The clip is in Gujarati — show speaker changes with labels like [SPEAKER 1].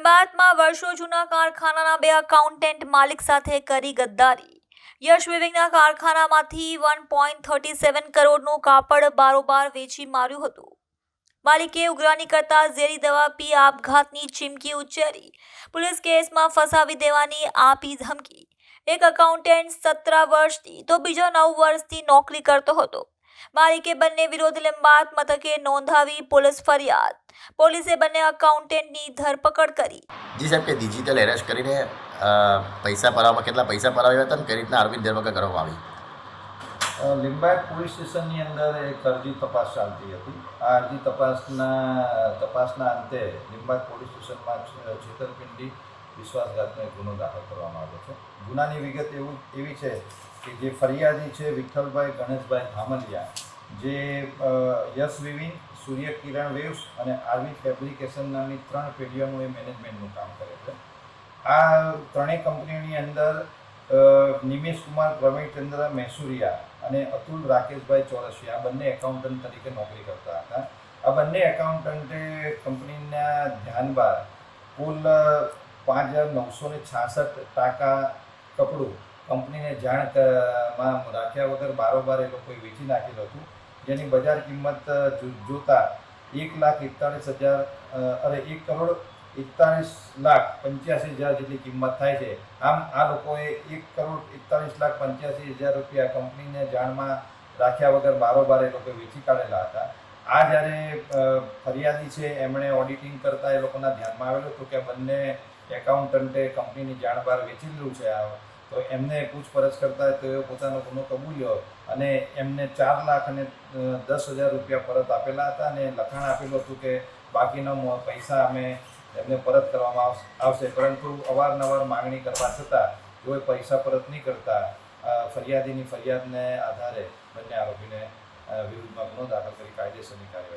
[SPEAKER 1] લીંબાયતમાં વર્ષો જૂના કારખાનાના બે એકાઉન્ટન્ટ માલિક સાથે કરી ગદ્દારી. યશ વિવિંગના કારખાનામાંથી 1.37 કરોડનું કાપડ બારોબાર વેચી માર્યું હતું. માલિકે ઉઘરાણી કરતા ઝેરી દવા પી આપઘાતની ચીમકી ઉચ્ચારી. પોલીસ કેસમાં ફસાવી દેવાની આપી ધમકી. એક એકાઉન્ટન્ટ 17 વર્ષથી તો બીજો 9 વર્ષથી નોકરી કરતો હતો. માલિકે બંને વિરુદ્ધ લીંબાયત મથકે નોંધાવી પોલીસ ફરિયાદ. પોલીસે બંને એકાઉન્ટન્ટની ધરપકડ કરી.
[SPEAKER 2] જી સાહેબ, કે ડિજિટલ એરેસ્ટ કરીને પૈસા પરાવવા કેટલા પૈસા પરાવ્યા હતા અને કઈ રીતના આરોપી ધરપકડ કરવામાં આવી?
[SPEAKER 3] લીંબાયત પોલીસ સ્ટેશનની અંદર એક અરજી તપાસ ચાલતી હતી. આ અરજી તપાસના અંતે લીંબાયત પોલીસ સ્ટેશનમાં છેતરપિંડી વિશ્વાસઘાતનો એક ગુનો દાખલ કરવામાં આવ્યો છે. ગુનાની વિગત એવી છે કે જે ફરિયાદી છે વિઠ્ઠલભાઈ ગણેશભાઈ ધામલિયા, જે યશ વિવિંગ, સૂર્ય કિરણ વેવ્સ અને આરવી ફેબ્રિકેશન નામની 3 પેઢીઓનું એ મેનેજમેન્ટનું કામ કરે છે. આ ત્રણેય કંપનીઓની અંદર નિમેશ કુમાર પ્રવીણચંદ્ર મહેસુરિયા અને અતુલ રાકેશભાઈ ચોરસિયા બંને એકાઉન્ટન્ટ તરીકે નોકરી કરતા હતા. આ બંને એકાઉન્ટન્ટે કંપનીના ધ્યાન બહાર કુલ 5,966 ટાંકા કપડું કંપનીને જાણમાં રાખ્યા વગર બારોબાર એ લોકોએ વેચી નાખેલું હતું, જેની બજાર કિંમત જોતા 1,41,85,000 જેટલી કિંમત થાય છે. આમ આ લોકોએ 1,41,85,000 રૂપિયા કંપનીને જાણમાં રાખ્યા વગર બારોબાર એ લોકોએ વેચી કાઢેલા હતા. આ જ્યારે ફરિયાદી છે એમણે ઓડિટિંગ કરતાં એ લોકોના ધ્યાનમાં આવેલું હતું કે બંને એકાઉન્ટન્ટે કંપનીની જાણ બહાર વેચી લીધું છે. તો એમને પૂછપરછ કરતા તેઓ પોતાનો ગુનો કબૂલ્યો અને એમને 4,10,000 રૂપિયા પરત આપેલા હતા અને લખાણ આપેલું હતું કે બાકીના પૈસા અમે એમને પરત કરવામાં આવશે. પરંતુ અવારનવાર માગણી કરવા છતાં તેઓએ પૈસા પરત નહીં કરતા ફરિયાદીની ફરિયાદને આધારે બંને આરોપીને વિરુદ્ધમાં ગુનો દાખલ કરી કાયદેસરની કાર્યવાહી